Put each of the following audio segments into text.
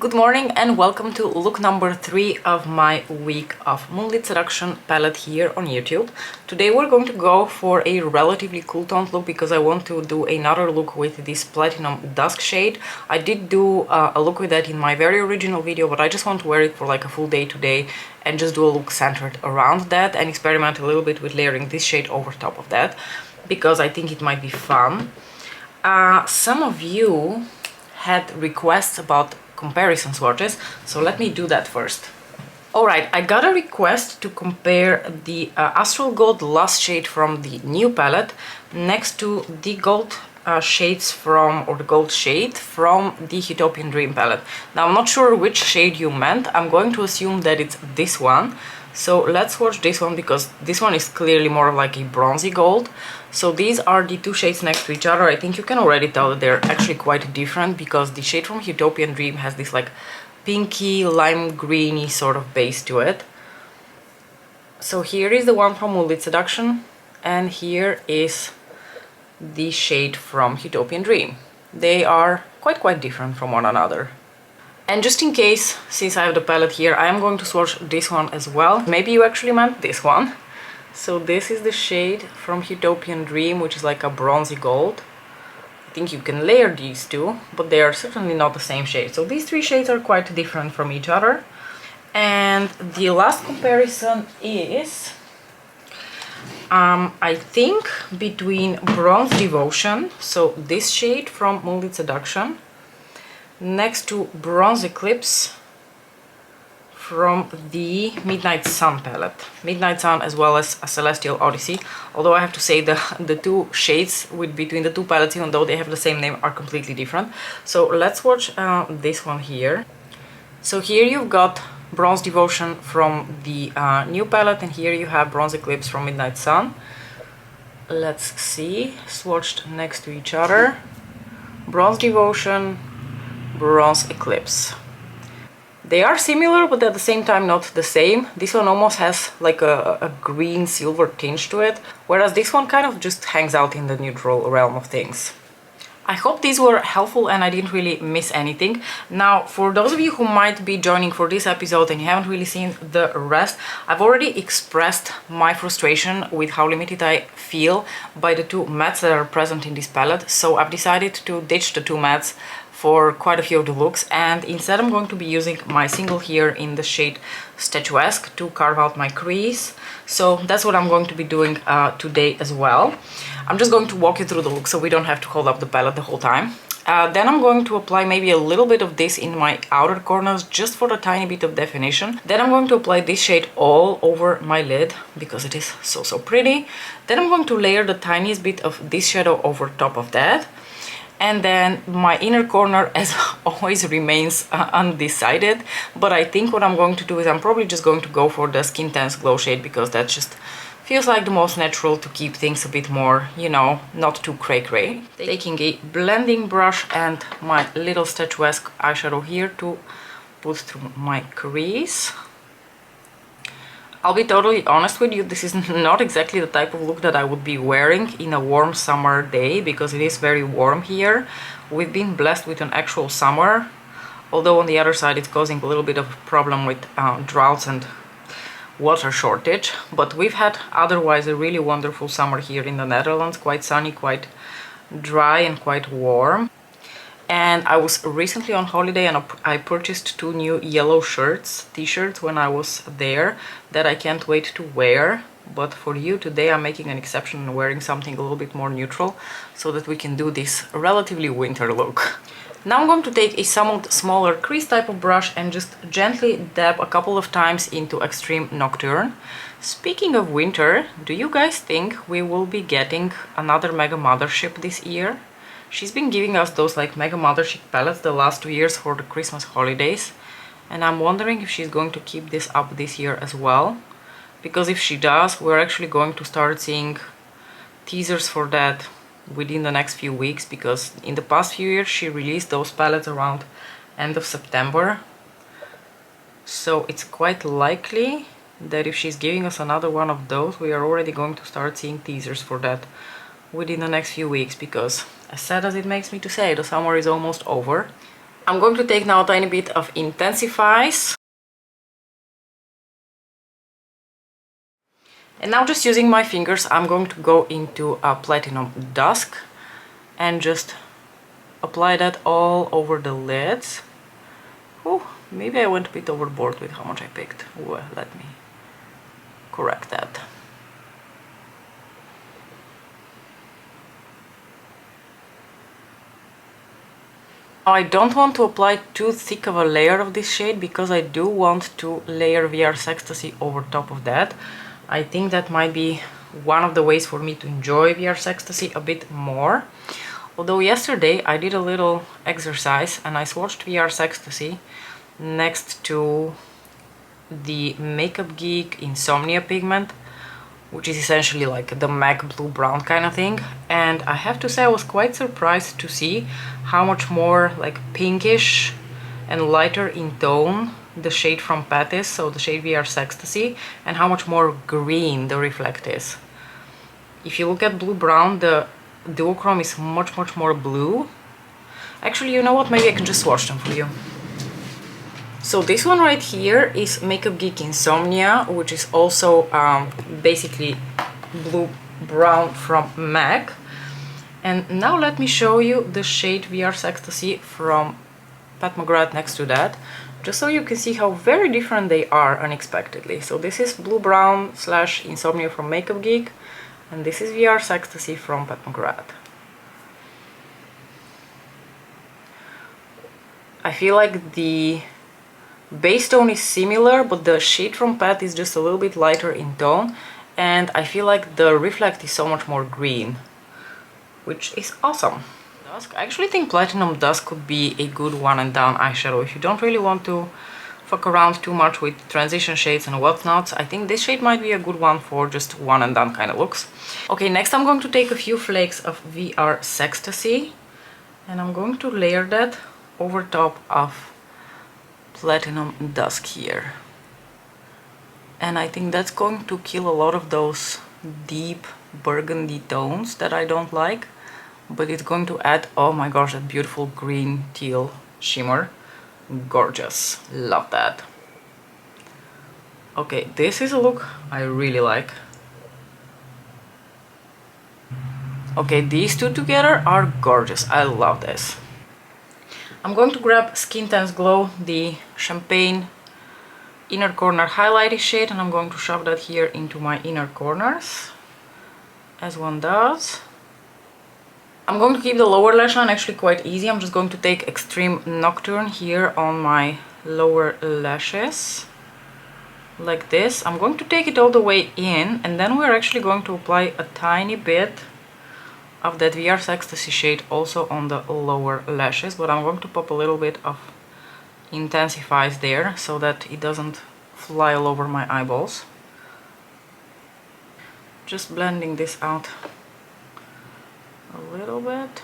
Good morning and welcome to look number 3 of my week of Moonlit Seduction palette here on YouTube. Today we're going to go for a relatively cool toned look because I want to do another look with this Platinum Dusk shade. I did do a look with that in my very original video, but I just want to wear it for like a full day today and just do a look centered around that and experiment a little bit with layering this shade over top of that because I think it might be fun. Some of you had requests about comparison swatches, so let me do that first. Alright, I got a request to compare the Astral Gold Lust shade from the new palette next to the gold shades from, or the gold shade from the Utopian Dream palette. Now I'm not sure which shade you meant. I'm going to assume that it's this one. So let's watch this one because this one is clearly more like a bronzy gold. So these are the two shades next to each other. I think you can already tell that they're actually quite different because the shade from Utopian Dream has this like pinky, lime greeny sort of base to it. So here is the one from Moonlit Seduction and here is the shade from Utopian Dream. They are quite different from one another. And just in case, since I have the palette here, I am going to swatch this one as well. Maybe you actually meant this one. So this is the shade from Utopian Dream, which is like a bronzy gold. I think you can layer these two, but they are certainly not the same shade. So these three shades are quite different from each other. And the last comparison is, I think, between Bronze Devotion, so this shade from Moonlit Seduction, next to Bronze Eclipse from the Midnight Sun palette. Midnight Sun as well as a Celestial Odyssey, although I have to say the two shades between the two palettes, even though they have the same name, are completely different. So let's watch this one here. So here you've got Bronze Devotion from the new palette and here you have Bronze Eclipse from Midnight Sun. Let's see, swatched next to each other. Bronze Devotion, Bronze Eclipse. They are similar, but at the same time not the same. This one almost has like a green silver tinge to it, whereas this one kind of just hangs out in the neutral realm of things. I hope these were helpful and I didn't really miss anything. Now, for those of you who might be joining for this episode and you haven't really seen the rest, I've already expressed my frustration with how limited I feel by the two mattes that are present in this palette, so I've decided to ditch the two mattes for quite a few of the looks, and instead I'm going to be using my single here in the shade Statuesque to carve out my crease. So that's what I'm going to be doing today as well. I'm just going to walk you through the look so we don't have to hold up the palette the whole time. Then I'm going to apply maybe a little bit of this in my outer corners just for a tiny bit of definition. Then I'm going to apply this shade all over my lid because it is so pretty. Then I'm going to layer the tiniest bit of this shadow over top of that. And then my inner corner, as always, remains undecided. But I think what I'm going to do is I'm probably just going to go for the Skin Tense Glow shade because that just feels like the most natural to keep things a bit more, you know, not too cray-cray. Taking a blending brush and my little Statuesque eyeshadow here to put through my crease. I'll be totally honest with you, this is not exactly the type of look that I would be wearing in a warm summer day because it is very warm here. We've been blessed with an actual summer, although on the other side it's causing a little bit of a problem with droughts and water shortage. But we've had otherwise a really wonderful summer here in the Netherlands, quite sunny, quite dry and quite warm. And I was recently on holiday and I purchased two new yellow t-shirts when I was there that I can't wait to wear. But for you today I'm making an exception and wearing something a little bit more neutral so that we can do this relatively winter look. Now I'm going to take a somewhat smaller crease type of brush and just gently dab a couple of times into Extreme Nocturne. Speaking of winter, do you guys think we will be getting another Mega Mothership this year? She's been giving us those like Mega Mothership palettes the last 2 years for the Christmas holidays, and I'm wondering if she's going to keep this up this year as well, because if she does, we're actually going to start seeing teasers for that within the next few weeks, because in the past few years she released those palettes around end of September. So it's quite likely that if she's giving us another one of those, we are already going to start seeing teasers for that within the next few weeks, because as sad as it makes me to say, the summer is almost over. I'm going to take now a tiny bit of Intensifies. And now just using my fingers, I'm going to go into a Platinum Dusk and just apply that all over the lids. Oh, maybe I went a bit overboard with how much I picked. Well, let me correct that. I don't want to apply too thick of a layer of this shade because I do want to layer VR Ecstasy over top of that. I think that might be one of the ways for me to enjoy VR Ecstasy a bit more. Although yesterday I did a little exercise and I swatched VR Ecstasy next to the Makeup Geek Insomnia pigment, which is essentially like the MAC blue brown kind of thing, and I have to say I was quite surprised to see how much more like pinkish and lighter in tone the shade from Pat is, so the shade VR Ecstasy, and how much more green the Reflect is. If you look at blue brown, the duochrome is much more blue. Actually, you know what, maybe I can just swatch them for you. So this one right here is Makeup Geek Insomnia, which is also basically blue brown from MAC. And now let me show you the shade VR Ecstasy from Pat McGrath next to that, just so you can see how very different they are unexpectedly. So this is blue brown / Insomnia from Makeup Geek, and this is VR Ecstasy from Pat McGrath. I feel like the base tone is similar, but the shade from Pat is just a little bit lighter in tone, and I feel like the Reflect is so much more green, which is awesome. Dusk. I actually think Platinum Dusk could be a good one and done eyeshadow if you don't really want to fuck around too much with transition shades and whatnot. I think this shade might be a good one for just one and done kind of looks. Okay, next I'm going to take a few flakes of VR Ecstasy and I'm going to layer that over top of Platinum Dusk here. And I think that's going to kill a lot of those deep burgundy tones that I don't like, but it's going to add, oh my gosh, that beautiful green teal shimmer. Gorgeous. Love that. Okay, this is a look I really like. Okay, these two together are gorgeous. I love this. I'm going to grab Skin Tense Glow, the Champagne Inner Corner Highlighting shade, and I'm going to shove that here into my inner corners, as one does. I'm going to keep the lower lash line actually quite easy. I'm just going to take Extreme Nocturne here on my lower lashes, like this. I'm going to take it all the way in, and then we're actually going to apply a tiny bit of that VR Ecstasy shade also on the lower lashes, but I'm going to pop a little bit of Intensifies there so that it doesn't fly all over my eyeballs. Just blending this out a little bit.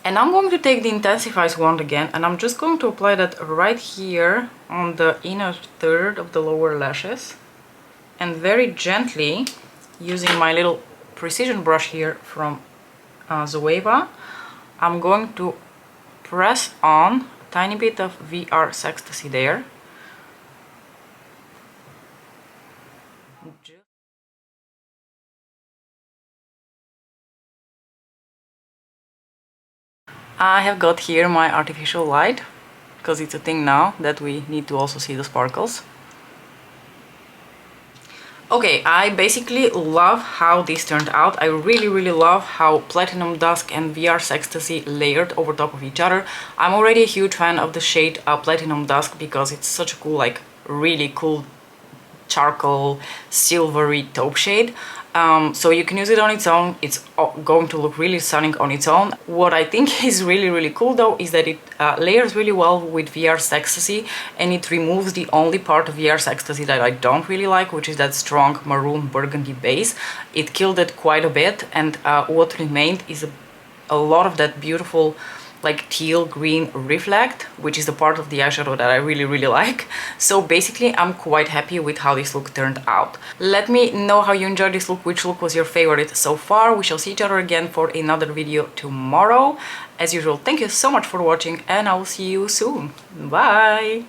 And I'm going to take the Intensifies wand again, and I'm just going to apply that right here on the inner third of the lower lashes, and very gently, using my little precision brush here from Zoeva, I'm going to press on a tiny bit of VR Ecstasy there. I have got here my artificial light, because it's a thing now that we need to also see the sparkles. Okay, I basically love how this turned out. I really love how Platinum Dusk and VR Ecstasy layered over top of each other. I'm already a huge fan of the shade Platinum Dusk because it's such a cool, like really cool charcoal silvery taupe shade. So you can use it on its own. It's going to look really stunning on its own. What I think is really cool though is that it layers really well with VR Ecstasy, and it removes the only part of VR Ecstasy that I don't really like, which is that strong maroon burgundy base. It killed it quite a bit, and what remained is a lot of that beautiful like teal green Reflect, which is the part of the eyeshadow that I really like. So basically I'm quite happy with how this look turned out. Let me know how you enjoyed this look, which look was your favorite so far. We shall see each other again for another video tomorrow, As usual, thank you so much for watching and I will see you soon. Bye!